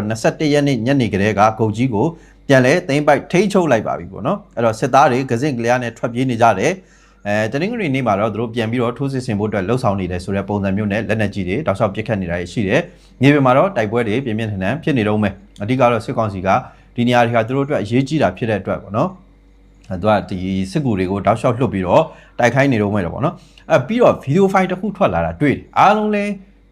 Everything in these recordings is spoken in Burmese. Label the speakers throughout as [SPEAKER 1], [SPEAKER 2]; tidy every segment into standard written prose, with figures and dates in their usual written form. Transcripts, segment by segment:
[SPEAKER 1] 21ရက်နေ့ညနေကလေးကဂုတ်ကြီးကိုပြန်လဲသိမ်းပိုက်ထိန်းချုပ်လိုက်ပါပြီပေါ့နော်အဲ့တော့စစ်သားတွေကစင့်ကလျားနဲ့ထွက်ပြေးနေကြတယ်တနင်္ဂနွေနေ့မှာတော့သူတို့ပြန်ပြီးတော့ထိုးစစ်ဆင်ဖို့အတွက်လှုပ်ဆောင်နေတယ်ဆိုတဲ့ပုံစံမျိုးနဲ့လက်နက်ကြီးတွေတောက်လျှောက်ပစ်ခတ်နေတာရှိတယ်မြေပြင်မှာတော့တိုက်ပွဲတွေပြင်းပြင်းထန်ထန်ဖြစ်နေတော့မယ်အဓိကတော့စစ်ကောင်စီကဒီနေရာတွေကသူတို့အတွက်အရေးကြီးတာဖြစ်တဲ့အတွက်ပေါ့နော်သူကဒီစစ်ကူတွေကိုတောက်လျှောက်လွှတ်ပြီးတော့တိုက်ခိုင်းနေတော့မယ်ပေါ့နော်ပြီးတော့ဗီဒီယိုဖိုင်တစ်ခုထွက်လာတာတွေ့တယ်အားလုံးလဲ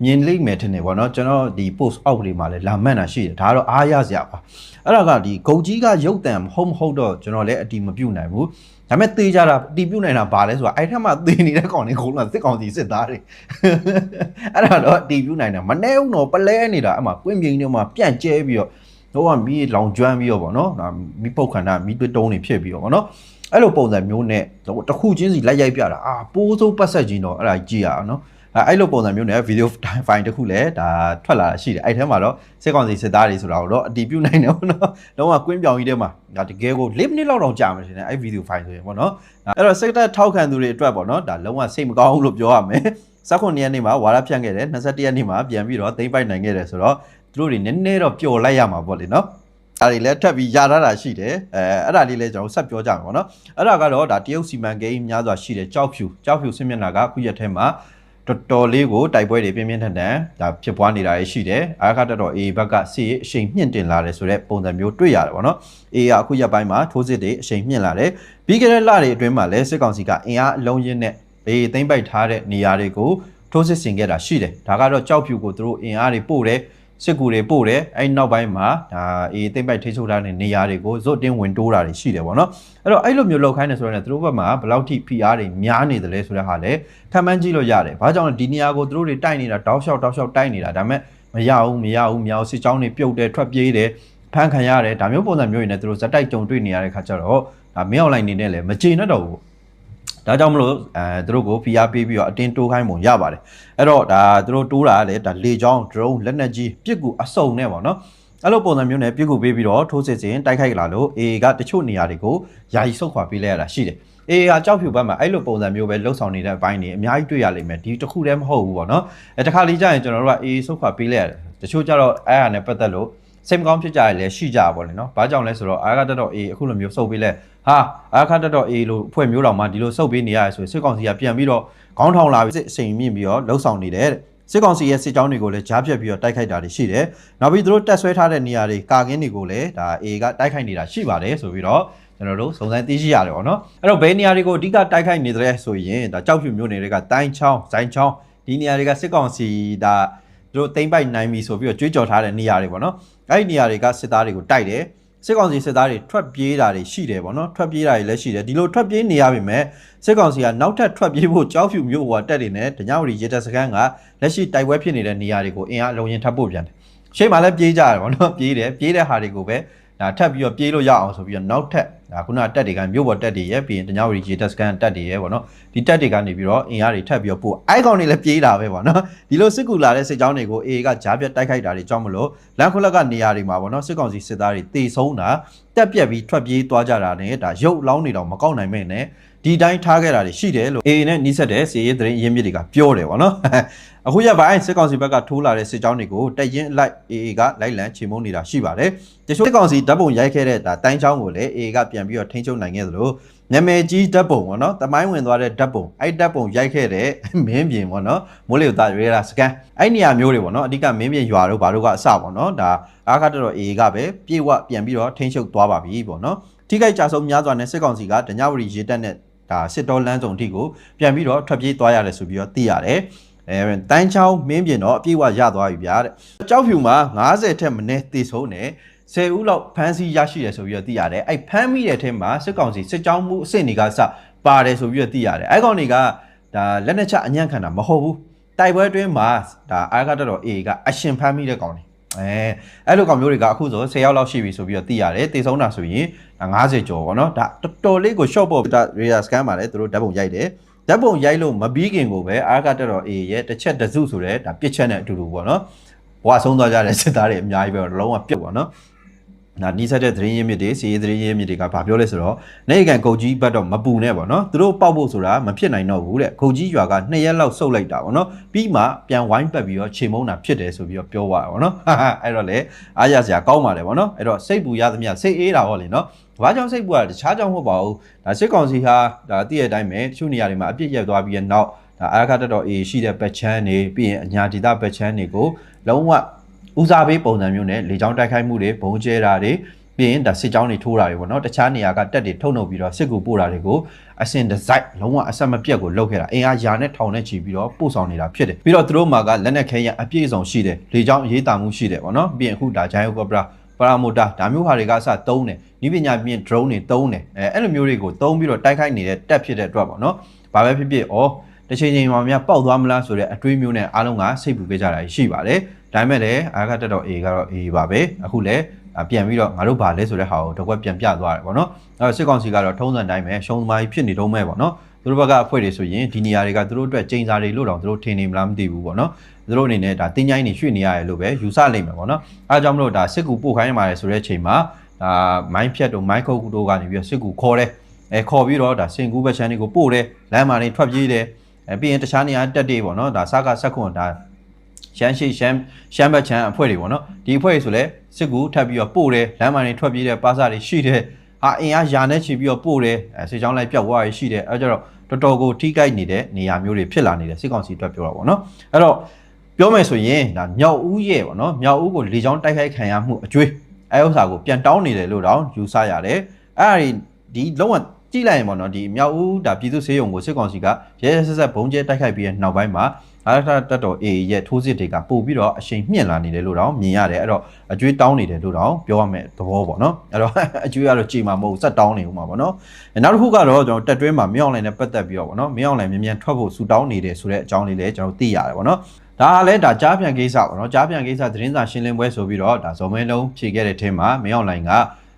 [SPEAKER 1] မြင်လိမ့်မယ်ထင်တယ်ပေါ့နော်ကျွန်တော်ဒီ post အောက်ကလေးမှာလဲလာမှတ်တာရှိတယ်ဒါကတော့အားရစရာပါအဲ့ဒါကဒီဂုတ်ကြီးကရုပ်တံမဟုတ်တော့ကျွန်တော်လည်းအတီးမပြုတ်နိုင်ဘူးဒါပေမဲ့သေကြတာအတီးပြုတ်နိုင်တာဘာလဲဆိုတာအဲ့ထက်မှသေနေတဲ့ကောင်တွေခုလုံးစစ်ကောင်စီစစ်သားတွေအဲ့ဒါတော့အတီးပြုတ်နိုင်တာမနေဘူးတော့ပလဲနေတာအမှကွင်းပြင်းတွေမှာပြန့်ကျဲပြီးတော့တော့မီးလောင်ကျွမ်းပြီးတော့ပေါ့နော်ဒါမီးပုတ်ခန္ဓာမီးသွေးတုံးတွေဖြစ်ပြီးတော့ပေါ့နော်အဲ့လိုပုံစံမျိုးနဲ့တခုချင်းစီလိုက်ရိုက်ပြတာပိုးစိုးပတ်ဆက်ချင်းတော့အဲ့ဒါကြည့်ရအောင်နော်အဲ့လိုပုံစံမျိုးနဲ့ဗီဒီယိုဖိုင်တစ်ခုလည်းဒါထွက်လာတာရှိတယ်အဲ့ထဲမှာတော့စစ်ကောင်စီစစ်သားတွေဆိုတာတော့အတီးပြုတ်နိုင်တယ်ပေါ့နော်လုံးဝကွင်းပြောင်ကြီးထဲမှာဒါတကယ်ကို၄မိနစ်လောက်တော့ကြာမှရှင်အဲ့ဗီဒီယိုဖိုင်ဆိုရင်ပေါ့နော်အဲ့တော့စစ်တပ်ထောက်ခံသူတွေအတွက်ပေါ့နော်ဒါလုံးဝစိတ်မကောင်းဘူးလို့ပြောရမယ်19ရက်နေ့မှာဝါရဖြန့်ခဲ့တယ်21ရက်နေ့မှာပြန်ပြီးတော့သိမ်းပိုက်နိုင်ခဲ့တယ်ဆိုတော့သူတို့တွေနည်းနည်းတော့ပျော်လိုက်ရမှာပေါ့လေနော်အဲ့ဒီလည်းထပ်ပြီးရထားတာရှိတယ်အဲ့ဒါလေးလည်းကျွန်တော်ဆက်ပြောကြမှာပေါ့နော်အဲ့ဒါကတော့ဒါတရုတ်စီမံကိန်းများစွာရှိတယ်ကြောက်ဖြူစစ်မျက်နှာကအခုရက်ထဲမှာတော်လေးကိုတိုက်ပွဲတွေပြင်းပြင်းထန်ထန်ဒါဖြစ်ပွားနေတာရှိတယ်အားခါတော် AA ဘက်ကစစ်ရေးအရှိန်မြင့်တင်လာတယ်ဆိုတဲ့ပုံစံမျိုးတွေ့ရတယ်ပေါ့နော် AA ကအခုရက်ပိုင်းမှာထိုးစစ်တွေအရှိန်မြင့်လာတယ်ပြီးခဲ့တဲ့လတွေအတွင်းမှာလည်းစစ်ကောင်စီကအင်အားအလုံးရင်းနဲ့သိမ်းပိုက်ထားတဲ့နေရာတွေကိုထိုးစစ်ဆင်ခဲ့တာရှိတယ်ဒါကတော့ကြောက်ဖြူကိုသူတို့အင်အားတွေပို့တယ်စစ်ကူတွေပို့တယ်အဲ့နောက်ပိုင်းမှာဒါသိမ့်ပိုက်ထိချုပ်ထားတဲ့နေရာတွေကိုဇွတ်တင်းဝင်တိုးတာတွေရှိတယ်ပေါ့နော်အဲ့တော့အဲ့လိုမျိုးလောက်ခိုင်းနေဆိုတော့သူတို့ဘက်မှာဘယ်လောက်ထိ PR တွေများနေတယ်လဲဆိုတဲ့ဟာလည်းခံမှန်းကြည့်လို့ရတယ်ဘာကြောင့်လဲဒီနေရာကိုသူတို့တွေတိုက်နေတာတောက်လျှောက်တိုက်နေတာဒါပေမဲ့မရဘူးစစ်ကြောင်းတွေပြုတ်တယ်ထွက်ပြေးတယ်ဖမ်းခံရတယ်ဒါမျိုးပုံစံမျိုးတွေနဲ့သူတို့ဇက်တိုက်ကြုံတွေ့နေရတဲ့ခါကျတော့ဒါမင်းအောင်လိုင်းနေနဲ့လည်းမကျေနပ်တော့ဘူးဒါကြောင့်မလို့သူတို့ကို PR ပေးပြီးတော့အတင်းတိုးခိုင်းပုံရပါတယ်အဲ့တော့ဒါသူတို့တိုးတာကလည်းဒါလေချောင်း drone လက်နက်ကြီးပြစ်ကူအစုံနဲ့ပေါ့နော်အဲ့လိုပုံစံမျိုးနဲ့ပြစ်ကူပေးပြီးတော့ထိုးစစ်စင်တိုက်ခိုက်လာလို့ AA ကတချို့နေရာတွေကိုယာယီဆုတ်ခွာပေးလိုက်ရတာရှိတယ် AA ကကြောက်ဖြူဘက်မှာအဲ့လိုပုံစံမျိုးပဲလှုပ်ဆောင်နေတဲ့အပိုင်းတွေအများကြီးတွေ့ရလိမ့်မယ်ဒီတစ်ခုတည်းမဟုတ်ဘူးပေါ့နော်တခါလေးကြာရင်ကျွန်တော်တို့က AA ဆုတ်ခွာပေးလိုက်ရတယ်တချို့ကျတော့အဲ့ဟာနဲ့ပတ်သက်လို့စိတ်မကောင်းဖြစ်ကြရလဲရှိကြပါပေါ့လေနော်ဘာကြောင့်လဲဆိုတော့အားကတက်တော့ AA အခုလိုမျိုးစုပ်ပေးလဲဟာအားခါတက်တော့ AA လို့အဖွဲ့မျိုးတော်မှဒီလိုစုပ်ပေးနေရဆိုစစ်ကောင်စီကပြန်ပြီးတော့ခေါင်းထောင်လာပြီးစစ်အစိမ်မြင့်ပြီးတော့လှုပ်ဆောင်နေတယ်စစ်ကောင်စီရဲ့စစ်ကြောင်းတွေကိုလည်းကြားဖြတ်ပြီးတော့တိုက်ခိုက်တာတွေရှိတယ်နောက်ပြီးသူတို့တက်ဆွဲထားတဲ့နေရာတွေကာကင်းတွေကိုလည်းဒါ AA ကတိုက်ခိုက်နေတာရှိပါတယ်ဆိုပြီးတော့ကျွန်တော်တို့စုံစမ်းသိရှိရတယ်ပေါ့နော်အဲ့တော့ဘယ်နေရာတွေကိုအဓိကတိုက်ခိုက်နေတယ်ဆိုရင်ဒါကြောက်ဖြူမျိုးတွေကတိုင်းချောင်းဇိုင်းချောင်းဒီနေရာတွေကစစ်ကောင်စီဒါသူတို့သိမ်းပိုက်နိုင်ပြီဆိုပြီးတော့ကြွေးကြော်ထားတဲ့နေရာတွေပေါ့နော်အဲ့ဒီနေရာတွေကစစ်သားတွေကိုတိုက်တယ်စစ်ကောင်စီစစ်သားတွေထွက်ပြေးတာတွေရှိတယ်ပေါ့နော်ထွက်ပြေးတာတွေလည်းရှိတယ်ဒီလိုထွက်ပြေးနေရပြီမဲ့စစ်ကောင်စီကနောက်ထပ်ထွက်ပြေးဖို့ကြောက်ဖြူမျိုးဟိုတက်တွေနဲ့တညဝတီရေတပ်စခန်းကလက်ရှိတိုက်ပွဲဖြစ်နေတဲ့နေရာတွေကိုအင်အားအလုံးရင်ထပ်ပို့ပြန်တယ်ရှေ့မှာလည်းပြေးကြတယ်ပေါ့နော်ပြေးတဲ့ဟာတွေကိုပဲဒါထပ်ပြီးတော့ပြေးလို့ရအောင်ဆိုပြီးတော့နောက်ထပ်ဒါခုနတက်တွေကမြို့ပေါ်တက်တွေရဲ့ပြီးရင်တညဝတီရေတပ်စခန်းတက်တွေရဲ့ပေါ့နော်ဒီတက်တွေကနေပြီးတော့အင်အားတွေထပ်ပြီးတော့ပို့အိုက်ကောင်တွေလည်းပြေးတာပဲပေါ့နော်ဒီလိုစစ်ကူလာတဲ့စစ်ကြောင်းတွေကို AA ကကြားပြတ်တိုက်ခိုက်တာတွေကြောင့်မလို့လမ်းခုလက်ကနေရာတွေမှာပေါ့နော်စစ်ကောင်စီစစ်သားတွေတေဆုံးတာတက်ပြက်ပြီးထွက်ပြေးသွားကြတာနဲ့ဒါရုပ်လောင်းနေတော့မကောက်နိုင်မဲ့နဲ့ဒီတိုင်းထားခဲ့တာတွေရှိတယ်လို့ AA နဲ့နှိစက်တဲ့စီရေးသတင်းရင်းမြစ်တွေကပြောတယ်ပေါ့နော်အခုရပိုင်းစစ်ကောင်စီဘက်ကထိုးလာတဲ့စစ်ကြောင်းတွေကိုတက်ရင်အလိုက် AA ကလိုက်လံချေမှုန်းနေတာရှိပါတယ်တချို့စစ်ကောင်စီဓာတ်ပုံရိုက်ခဲ့တဲ့ဒါတိုင်းချောင်းကိုလည်း AA ကပြန်ပြီးတော့ထိန်းချုပ်နိုင်ခဲ့သလိုနာမည်ကြီးဓာတ်ပုံပေါ့နော်တမိုင်းဝင်သွားတဲ့ဓာတ်ပုံအဲ့ဓာတ်ပုံရိုက်ခဲ့တဲ့မင်းပြင်ပေါ့နော်မိုးလေဝသရေဒါစကန်အဲ့နေရာမျိုးတွေပေါ့နော်အဓိကမင်းပြင်ရွာတို့ဘာတို့ကအစပေါ့နော်ဒါအားခါတော့ AA ကပဲပြေဝပြန်ပြီးတော့ထိန်းချုပ်သွားပါပြီပေါ့နော်ထိခိုက်ကြဆုံးများစွာနဲ့စစ်ကောင်စီကဒညဝရီရေတပ်နဲ့ဒါစစ်တော်လန်းစုံထိကိုပြန်ပြီးတော့ထွက်ပြေးသွားရတယ်ဆိုပြီးတော့သိရတယ်တိုင်းချောင်းမင်းပြင်တော့အပြေဝရသွားပြီဗျာတဲ့ကြောက်ဖြူမှာ90ထက်မနည်းသေဆုံးနေ10ဦးလောက်ဖမ်းဆီးရရှိတယ်ဆိုပြီးတော့သိရတယ်အဲ့ဖမ်းမိတဲ့အထက်မှာစစ်ကောင်စီစစ်ကြောင်းမှုအဆင့်တွေကစပါတယ်ဆိုပြီးတော့သိရတယ်အဲ့ကောင်တွေကဒါလက်နက်ချအညံ့ခံတာမဟုတ်ဘူးတိုက်ပွဲအတွင်းမှာဒါအားကတော် AA ကအရှင်ဖမ်းမိတဲ့ကောင်တွေအဲ့လိုကောင်မျိုးတွေကအခုဆို10ယောက်လောက်ရှိပြီဆိုပြီးတော့သိရတယ်တေဆုံးတာဆိုရင်50ကျော်ပေါ့နော်ဒါတော်တော်လေးကို short ပေါ့ဒါ radar scan မှာလည်းသူတို့ဓာတ်ပုံရိုက်တယ်ဓာတ်ပုံရိုက်လို့မပြီးခင်ကိုပဲအားကတော် AA ရဲ့တစ်ချက်တစ်စုဆိုတဲ့ဒါပြစ်ချက်နဲ့အတူတူပေါ့နော်ဘွာဆုံးသွားကြတဲ့စစ်သားတွေအများကြီးပဲလုံးဝပြတ်ပေါ့နော် နာနီးဆက်တဲ့သတင်းရင်းမြစ်တွေစီးရေးသတင်းရင်းမြစ်တွေကဘာပြောလဲဆိုတော့နေကန်ကုတ်ကြီးဘတ်တော့မပူနဲ့ပေါ့နော်သူတို့ပေါက်ဖို့ဆိုတာမဖြစ်နိုင်တော့ဘူးတဲ့ကုတ်ကြီးရွာက2ရက်လောက်စုပ်လိုက်တာပေါ့နော်ပြီးမှပြန်ဝိုင်းပတ်ပြီးတော့ခြေမုံတာဖြစ်တယ်ဆိုပြီးတော့ပြောသွားတာပေါ့နော်အဲ့တော့လေအားရစရာကောင်းပါတယ်ပေါ့နော်အဲ့တော့စိတ်ပူရသမျှစိတ်အေးတာဟောလေနော်ဘာကြောင့်စိတ်ပူရတခြားကြောင့်မဟုတ်ပါဘူးဒါစစ်ကောင်စီဟာဒါတည့်ရတိုင်းပဲတချို့နေရာတွေမှာအပြစ်ရက်သွားပြီးတဲ့နောက်ဒါအာခတ်တော်အေရှိတဲ့ဘက်ချမ်းနေပြီးရင်အညာဒေသဘက်ချမ်းတွေကိုလုံးဝဦးစားပေးပုံစံမျိုးနဲ့လေကြောင်းတိုက်ခိုက်မှုတွေဘုံကျဲတာတွေပြီးရင်ဒါစစ်ကြောင်းတွေထိုးတာတွေပေါ့နော်တခြားနေရာကတက်တွေထုတ်နှုတ်ပြီးတော့စစ်ကူပို့တာတွေကိုအစင်ဒီဇိုင်းလုံးဝအဆက်မပြတ်ကိုလုပ်ခဲ့တာအင်အားယာနဲ့ထောင်နဲ့ချီပြီးတော့ပို့ဆောင်နေတာဖြစ်တယ်ပြီးတော့သူတို့မှာကလက်နက်ခဲယံအပြည့်အစုံရှိတယ်လေကြောင်းရေးတာမှုရှိတယ်ပေါ့နော်ပြီးရင်အခုဒါဂျိုင်းယိုကောပရာပရာမိုတာဒါမျိုးဟာတွေကအစသုံးတယ်ဤပညာပြင် drone တွေသုံးတယ်အဲ့လိုမျိုးတွေကိုသုံးပြီးတော့တိုက်ခိုက်နေတဲ့တက်ဖြစ်တဲ့အတွက်ပေါ့နော်ဘာပဲဖြစ်ဖြစ်တစ်ချိန်ချိန်မှာများပေါက်သွားမလားဆိုတဲ့အတွေးမျိုးနဲ့အားလုံးကစိတ်ပူခဲ့ကြတာရှိပါတယ်ဒါပေမဲ့လည်းအာခတ်တော် A ကတော့ A ပါပဲအခုလည်းပြန်ပြီးတော့ငါတို့ဘာလဲဆိုတဲ့ဟာကိုတစ်ခွက်ပြန်ပြသွားတယ်ပေါ့နော်အဲ့တော့စစ်ကောင်စီကတော့ထုံးစံတိုင်းပဲရှုံးသမားကြီးဖြစ်နေတော့မဲ့ပေါ့နော်သူတို့ဘက်ကအဖွဲ့တွေဆိုရင်ဒီနေရာတွေကသူတို့အတွက်ကျင်းစာတွေလို့တောင်သူတို့ထင်နေမလားမသိဘူးပေါ့နော်သူတို့အနေနဲ့ဒါတင်းချိုင်းနေရွှေ့နေရတယ်လို့ပဲယူဆလိမ့်မယ်ပေါ့နော်အဲအကြောင်းမလို့ဒါစစ်ကူပို့ခိုင်းပါတယ်ဆိုတဲ့အချိန်မှာဒါမိုင်းဖြတ်တို့မိုင်းခုတ်ကူတို့ကနေပြီးတော့စစ်ကူခေါ်တယ်ခေါ်ပြီးတော့ဒါစင်ကူးဘက်ချမ်းတွေကိုပို့တယ်လမ်းမှာနေထွက်ပြေးတယ်ပြီးရင်တခြားနေရာတက်တွေပေါ့နော်ဒါစကားဆက်ခွန်ဒါရှမ်းဘက်ချမ်းအဖွဲ့တွေပေါ့နော်ဒီအဖွဲ့တွေဆိုလဲစစ်ကူထပ်ပြီးတော့ပို့တယ်လမ်းမှာနေထွက်ပြေးတဲ့ပါစာတွေရှိတယ်ဟာအင်အားယာနဲ့ချီပြီးတော့ပို့တယ်စစ်ကြောင်းလိုက်ပြောက်သွားရရှိတယ်အဲကြတော့တော်တော်ကိုထိကြိုက်နေတဲ့နေရာမျိုးတွေဖြစ်လာနေတယ်စစ်ကောင်စီအတွက်ပြောတာပေါ့နော်အဲ့တော့ပြောမယ်ဆိုရင်ဒါမြောက်ဦးရဲ့ပေါ့နော်မြောက်ဦးကိုလေကြောင်းတိုက်ခိုက်ခံရမှုအကျွေးအဲဥစ္စာကိုပြန်တောင်းနေတယ်လို့တော့ယူဆရတယ်အဲ့ဒီလုံးဝကြည့်လိုက်ရင်ပေါ့နော်ဒီမြောက်ဦးဒါပြည်သူ့ဆေးရုံကိုစစ်ကောင်စီကရဲဆက်ဆက်ဘုံကျဲတိုက်ခိုက်ပြီးတဲ့နောက်ပိုင်းမှာအာရထတက်တော် A ရဲ့ထိုးစစ်တွေကပို့ပြီးတော့အရှိန်မြင့်လာနေတယ်လို့တော့မြင်ရတယ်အဲ့တော့အကျွေးတောင်းနေတယ်လို့တော့ပြောရမယ်သဘောပေါ့နော်အဲ့တော့အကျွေးကတော့ကြည်မှာမဟုတ်စက်တောင်းနေဦးမှာပေါ့နော်နောက်တစ်ခုကတော့ကျွန်တော်တက်တွင်းမှာမင်းအောင်လိုင်းနဲ့ပတ်သက်ပြီးတော့ပေါ့နော်မင်းအောင်လိုင်းမြန်ထွက်ဖို့ဆူတောင်းနေတယ်ဆိုတဲ့အကြောင်းလေးလည်းကျွန်တော်သိရတယ်ပေါ့နော်ဒါကလည်းဒါကြားပြန်ကိစ္စပေါ့နော်ကြားပြန်ကိစ္စသတင်းစာရှင်းလင်းပွဲဆိုပြီးတော့ဒါဇော်မဲလုံးဖြေခဲ့တဲ့ထဲမှာမင်းအောင်လိုင်းက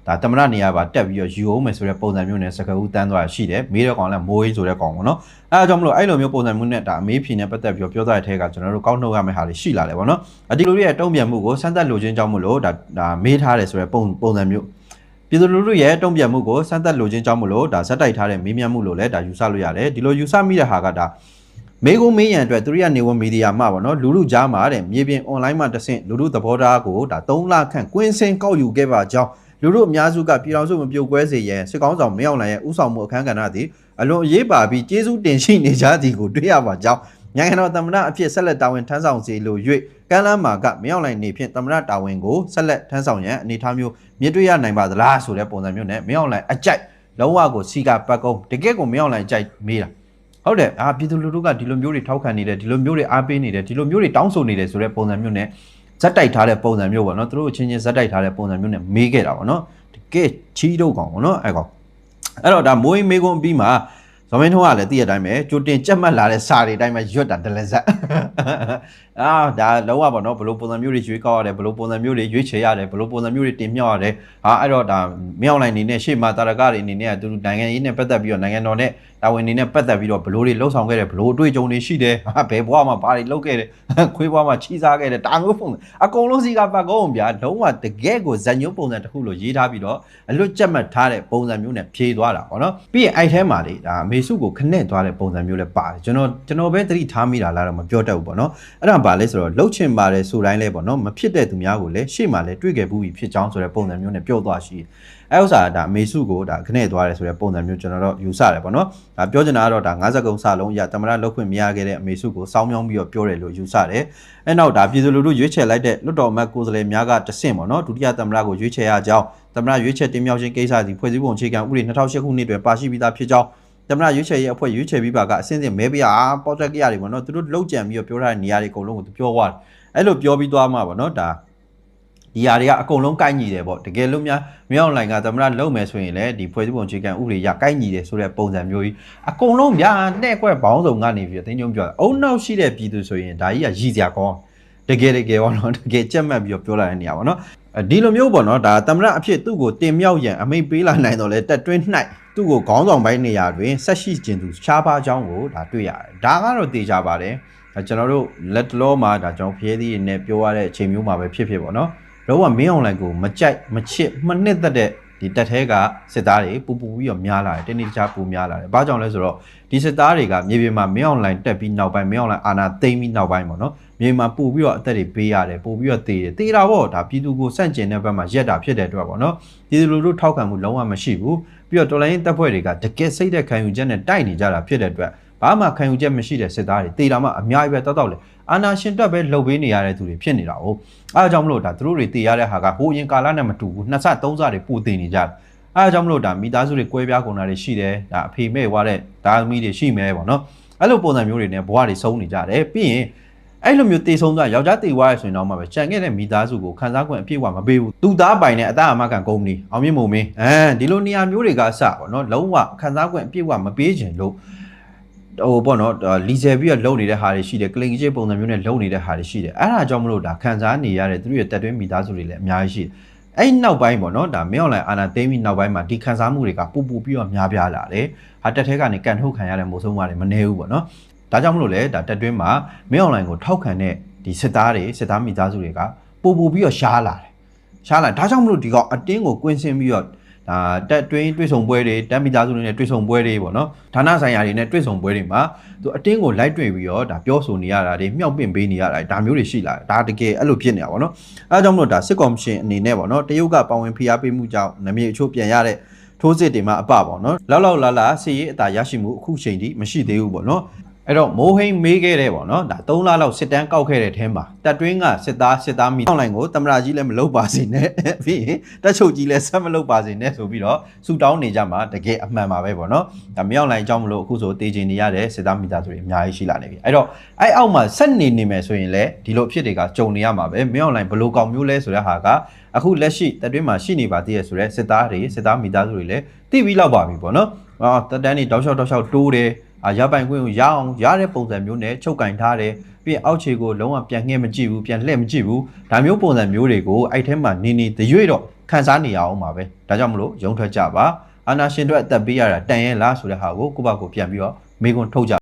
[SPEAKER 1] ဒါတမရနေရာပါတက်ပြီးတော့ယူအောင်မယ်ဆိုတဲ့ပုံစံမျိုးနဲ့စကားဦးတန်းသွားရှိတယ်မေးတဲ့ကောင်လည်းမိုးရေးဆိုတဲ့ကောင်ပေါ့နော်အဲအကြောင်းမလို့အဲ့လိုမျိုးပုံစံမျိုးနဲ့ဒါအမေးဖြေနဲ့ပတ်သက်ပြီးတော့ပြောသားတဲ့ထဲကကျွန်တော်တို့ကောက်နှုတ်ရမယ့်ဟာတွေရှိလာတယ်ပေါ့နော်ဒီလိုရဲ့တုံ့ပြန်မှုကိုစမ်းသပ်လိုခြင်းကြောင့်မလို့ဒါမေးထားတယ်ဆိုတဲ့ပုံစံမျိုးပြည်သူလူထုရဲ့တုံ့ပြန်မှုကိုစမ်းသပ်လိုခြင်းကြောင့်မလို့ဒါဇက်တိုက်ထားတဲ့မေးမြန်းမှုလို့လည်းဒါယူဆလို့ရတယ်ဒီလိုယူဆမိတဲ့ဟာကဒါမေကုန်းမေးရန်အတွက်သူရနေဝမီဒီယာမှာပေါ့နော်လူလူကြားမှာတဲ့မြေပြင် online မှာတဆင့်လူလူသဘောထားကိုဒါ3လခန့်ကွင်းစင်ကောက်ယူခဲ့ပါကြောင်းလူတို့အများစုကပြည်တော်စုမပြုတ်ကွဲစေရန်စစ်ကောင်းဆောင်မင်းအောင်လှိုင်ရဲ့ဥဆောင်မှုအခမ်းကဏ္ဍသည်အလွန်အရေးပါပြီးကျေးဇူးတင်ရှိနေကြသည်ကိုတွေ့ရပါကြောင်းနိုင်ငံတော်သမ္မတအဖြစ်ဆက်လက်တာဝန်ထမ်းဆောင်စေလို၍ကမ်းလမ်းမှာကမင်းအောင်လှိုင်နေဖြင့်သမ္မတတာဝန်ကိုဆက်လက်ထမ်းဆောင်ရန်အနေအထားမျိုးမြင်တွေ့ရနိုင်ပါသလားဆိုတဲ့ပုံစံမျိုးနဲ့မင်းအောင်လှိုင်အကြိုက်လုံးဝကိုစီကပတ်ကုန်းတကယ့်ကိုမင်းအောင်လှိုင်အကြိုက်မေးတာဟုတ်တယ်ပြည်သူလူထုကဒီလိုမျိုးတွေထောက်ခံနေတယ်ဒီလိုမျိုးတွေအားပေးနေတယ်ဒီလိုမျိုးတွေတောင်းဆိုနေတယ်ဆိုတဲ့ပုံစံမျိုးနဲ့ဇက်တိုက်ထားတဲ့ပုံစံမျိုးပေါ့နော်သူတို့ချင်းချင်းဇက်တိုက်ထားတဲ့ပုံစံမျိုးနဲ့မေးခဲ့တာပေါ့နော်တကယ်ချီးတော့ကောင်ပေါ့နော်အဲ့တော့ဒါမိုးမေးခွန်းပြီးမှဇော်မင်းထွန်းကလည်းသိရတိုင်းပဲကြိုတင်ကြက်မှတ်လာတဲ့စာတွေအတိုင်းပဲရွတ်တာဒလဇက်ဒါလုံးဝပေါ့နော်ဘလို့ပုံစံမျိုးတွေရွေးကောက်ရတယ်ဘလို့ပုံစံမျိုးတွေရွေးချယ်ရတယ်ဘလို့ပုံစံမျိုးတွေတင်မြှောက်ရတယ်အဲ့တော့ဒါမင်းအောင်လှိုင်အနေနဲ့ရှေ့မှာတာရကတွေအနေနဲ့သူနိုင်ငံရေးနဲ့ပတ်သက်ပြီးတော့နိုင်ငံတော်နဲ့တာဝန်နေနဲ့ပတ်သက်ပြီးတော့ဘလို့တွေလှုပ်ဆောင်ခဲ့တယ်ဘလို့အတွေ့အကြုံတွေရှိတယ်ဘယ်ဘွားမှာဘာတွေလုပ်ခဲ့တယ်ခွေးဘွားမှာချီးစားခဲ့တယ်တာမျိုးပုံစံအကုန်လုံးစီကပတ်ကုန်းဗျာလုံးဝတကယ်ကိုဇက်ညိုးပုံစံတစ်ခုလိုရေးထားပြီးတော့အလွတ်ကြက်မှတ်ထားတဲ့ပုံစံမျိုးနဲ့ဖြေသွားတာပေါ့နော်ပြီးရင်အဲ့ထဲမှာလေဒါအမေစုကိုခနဲ့သွားတဲ့ပုံစံမျိုးလည်းပါတယ်ကျွန်တော်ပဲသတိထားမိတာလားတော့မပြောတတ်ဘူးပေါ့နော်အဲ့ဒါဘာလဲဆိုတော့လှုပ်ချင်ပါတယ်ဆိုတိုင်းလဲပေါ့နော်မဖြစ်တဲ့သူများကိုလည်းရှေ့မှာလည်းတွေ့ခဲ့ဘူးဖြစ်ကြောင်းဆိုတဲ့ပုံစံမျိုးနဲ့ပြောသွားရှိအဲ့ဥစ္စာဒါအမေစုကိုဒါခနဲ့သွားတယ်ဆိုတဲ့ပုံစံမျိုးကျွန်တော်တို့ယူဆတယ်ပေါ့နော်ဒါပြောချင်တာကတော့ဒါ90ကုန်းစလုံးအရတမရလောက်ခွင့်မရခဲ့တဲ့အမေစုကိုစောင်းမြောင်းပြီးတော့ပြောတယ်လို့ယူဆတယ်အဲ့နောက်ဒါပြည်သူလူထုရွေးချယ်လိုက်တဲ့လွတ်တော်အမတ်ကိုယ်စားလှယ်များကတဆင့်ပေါ့နော်ဒုတိယတမရကိုရွေးချယ်ရကြောင်းတမရရွေးချယ်တင်မြှောက်ခြင်းကိစ္စစီဖွဲ့စည်းပုံအခြေခံဥပဒေ2008ခုနှစ်တွင်ပါရှိပြီးသားဖြစ်ကြောင်းတမရရွေးချယ်ရေးအဖွဲ့ရွေးချယ်ပြီးပါကအစင်းစင်မဲပြပေါ်တက်ကြရတယ်ပေါ့နော်သူတို့လောက်ကြံပြီးတော့ပြောထားတဲ့နေရာတွေအကုန်လုံးကိုသူပြောသွားတယ်အဲ့လိုပြောပြီးသွားမှာပေါ့နော်ဒါဒီຢာတွေကအကုန်လုံးကိုက်ညီတယ်ပေါ့တကယ်လို့များမင်းအောင်လှိုင်ကသမ္မတလုံမယ်ဆိုရင်လည်းဒီဖွဲ့စည်းပုံအခြေခံဥပဒေရကိုက်ညီတယ်ဆိုတဲ့ပုံစံမျိုးကြီးအကုန်လုံးဗျာနဲ့ကွက်ဘောင်းဆောင်ကနေပြီးတင်းကျုံပြောတာအုံနောက်ရှိတဲ့ပြည်သူဆိုရင်ဒါကြီးကရည်စရာကောင်းတကယ်ပေါ့နော်တကယ်ကြက်မှတ်ပြီးတော့ပြောလာတဲ့နေရာပေါ့နော်ဒီလိုမျိုးပေါ့နော်ဒါသမ္မတအဖြစ်သူ့ကိုတင်မြောက်ရန်အမိန့်ပေးလာနိုင်တော့လဲတက်တွင်း၌သူ့ကိုခေါင်းဆောင်ပိုင်းနေရာတွင်ဆက်ရှိခြင်းသူရှားပါးကြောင်းကိုဒါတွေ့ရတယ်ဒါကတော့သိကြပါတယ်ကျွန်တော်တို့လက်တလောမှာဒါကျွန်တော်ဖျဲသီးနဲ့ပြောရတဲ့အချိန်မျိုးမှာပဲဖြစ်ပေါ့နော် တော့ကမင်းအောင်လှိုင်ကိုမကြိုက်မချစ်မနှစ်သက်တဲ့ဒီတက်ထဲကစစ်သားတွေပူပြီးတော့များလာတယ်တင်းတင်းကြပ်ပူများလာတယ်ဘာကြောင့်လဲဆိုတော့ဒီစစ်သားတွေကမြေပြင်မှာမင်းအောင်လှိုင်တက်ပြီးနောက်ပိုင်းမင်းအောင်လှိုင်အာဏာသိမ်းပြီးနောက်ပိုင်းပေါ့နော်မြေမှာပူပြီးတော့အသက်တွေပေးရတယ်ပူပြီးတော့တေးတာပေါ့ဒါပြည်သူကိုစန့်ကျင်တဲ့ဘက်မှာရက်တာဖြစ်တဲ့အတွက်ပေါ့နော်ပြည်သူလူထုထောက်ခံမှုလုံးဝမရှိဘူးပြီးတော့တော်လိုင်းတပ်ဖွဲ့တွေကတကယ်စိတ်တဲ့ခံယူချက်နဲ့တိုက်နေကြတာဖြစ်တဲ့အတွက်ဘာမှခံယူချက်မရှိတဲ့စစ်သားတွေတေးတာမှအများကြီးပဲတောက်လေအာဏာရှင်တက်ပဲလှုပ်ပေးနေရတဲ့သူတွေဖြစ်နေတာ哦အားကြောင့်မလို့ဒါသူတို့တွေတေးရတဲ့ဟာကဟိုအရင်ကာလနဲ့မတူဘူးနှစ်ဆသုံးဆတွေပူတင်နေကြတယ်အားကြောင့်မလို့ဒါမိသားစုတွေကွဲပြားကုန်တာတွေရှိတယ်ဒါအဖေမဲ့ွားတဲ့ဒါသမီးတွေရှိမယ်ပေါ့နော်အဲ့လိုပုံစံမျိုးတွေနဲ့ဘဝတွေဆုံးနေကြတယ်ပြီးရင်အဲ့လိုမျိုးတေဆုံးသွားယောက်ျားတေွားရဆိုရင်တော့မှပဲကြံခဲ့တဲ့မိသားစုကိုခန်းစားခွင့်အပြည့်အဝမပေးဘူးသူသားပိုင်နဲ့အသားအမကန်ကုမ္ပဏီအောင်မြင့်မုံမင်းဒီလိုနေရာမျိုးတွေကအစပေါ့နော်လုံးဝခန်းစားခွင့်အပြည့်အဝမပေးချင်လို့ဟိုပေါ့နော်လီဆယ်ပြီးတော့လုံနေတဲ့ဟာတွေရှိတယ်ကလင်ကြီးပုံစံမျိုးနဲ့လုံနေတဲ့ဟာတွေရှိတယ်အဲ့ဒါကြောင့်မလို့ဒါခန်းစားနေရတဲ့သူတို့ရဲ့တက်တွင်းမိသားစုတွေလည်းအများကြီးရှိတယ်အဲ့နောက်ပိုင်းပေါ့နော်ဒါမင်းအွန်လိုင်းအာဏာသိမ်းပြီးနောက်ပိုင်းမှာဒီခန်းစားမှုတွေကပူပြီးတော့များပြားလာတယ်ဟာတက်ထဲကနေကန်ထုတ်ခံရတဲ့မိုးဆုံးမတွေမနေဘူးပေါ့နော်ဒါကြောင့်မလို့လေဒါတက်တွင်းမှာမင်းအွန်လိုင်းကိုထောက်ခံတဲ့ဒီစစ်သားမိသားစုတွေကပူပြီးတော့ရှားလာဒါကြောင့်မလို့ဒီကောင်အတင်းကိုကွင်းဆင်းပြီးတော့ဒါတက်တွင်းတွေ့ဆုံပွဲတွေတက်မိသားစုတွေနဲ့တွေ့ဆုံပွဲတွေပေါ့နော်ဌာနဆိုင်ရာတွေနဲ့တွေ့ဆုံပွဲတွေမှာသူအတင်းကိုလိုက်တွေ့ပြီးတော့ဒါပြောဆိုနေရတာတွေမြောက်ပင့်ပေးနေရတာဒါမျိုးတွေရှိလာတယ်ဒါတကယ်အဲ့လိုဖြစ်နေတာပေါ့နော်အဲဒါကြောင့်မလို့ဒါစစ်ကော်မရှင်အနေနဲ့ပေါ့နော်တရုတ်ကပါဝင်ဖိအားပေးမှုကြောင့်နမြေအချို့ပြန်ရတဲ့ထိုးစစ်တွေမှာအပပေါ့နော်လောက်လာစစ်ရေးအသာရရှိမှုအခုချိန်ထိမရှိသေးဘူးပေါ့နော်အဲ့တော့မိုးဟိန်းမေးခဲ့တယ်ပေါ့နော်ဒါ3လလောက်စစ်တန်းကောက်ခဲ့တဲ့ထဲမှာတက်တွင်းကစစ်သားမိအောင်လိုင်းကိုတမရကြီးလည်းမလုပ်ပါစေနဲ့ပြီးရင်တက်ချုပ်ကြီးလည်းဆက်မလုပ်ပါစေနဲ့ဆိုပြီးတော့ဆူတောင်းနေကြမှာတကယ်အမှန်ပါပဲပေါ့နော်ဒါမြောက်လိုင်းအကြောင်းမလို့အခုဆိုတေးချင်နေရတဲ့စစ်သားမိသားစုတွေအများကြီးရှိလာနေပြီအဲ့တော့အဲ့အောက်မှာဆက်နေမယ်ဆိုရင်လည်းဒီလိုဖြစ်တွေကကြုံနေရမှာပဲမြောက်လိုင်းဘလို့ကောင်မျိုးလဲဆိုတဲ့ဟာကအခုလက်ရှိတက်တွင်းမှာရှိနေပါသေးရဲ့ဆိုတဲ့စစ်သားမိသားစုတွေလည်းသိပြီးလောက်ပါပြီပေါ့နော်တက်တန်းတွေတောက်လျှောက်တိုးတယ်ရပိုင်ခွင့်ကိုရအောင်ရတဲ့ပုံစံမျိုးနဲ့ချုပ်ကင်ထားတယ်ပြီးရင်အောက်ခြေကိုလုံးဝပြန်ငှဲ့မကြည့်ဘူးပြန်လှည့်မကြည့်ဘူးဒါမျိုးပုံစံမျိုးတွေကိုအဲ့ထဲမှာနေတရွေ့တော့ခန်းစားနေရအောင်ပါပဲဒါကြောင့်မလို့ရုံထွက်ကြပါအာနာရှင်တို့အသက်ပေးရတာတန်ရဲ့လားဆိုတဲ့ဟာကိုကိုယ့်ဘက်ကိုပြန်ပြီးတော့မေးခွန်းထုတ်ကြ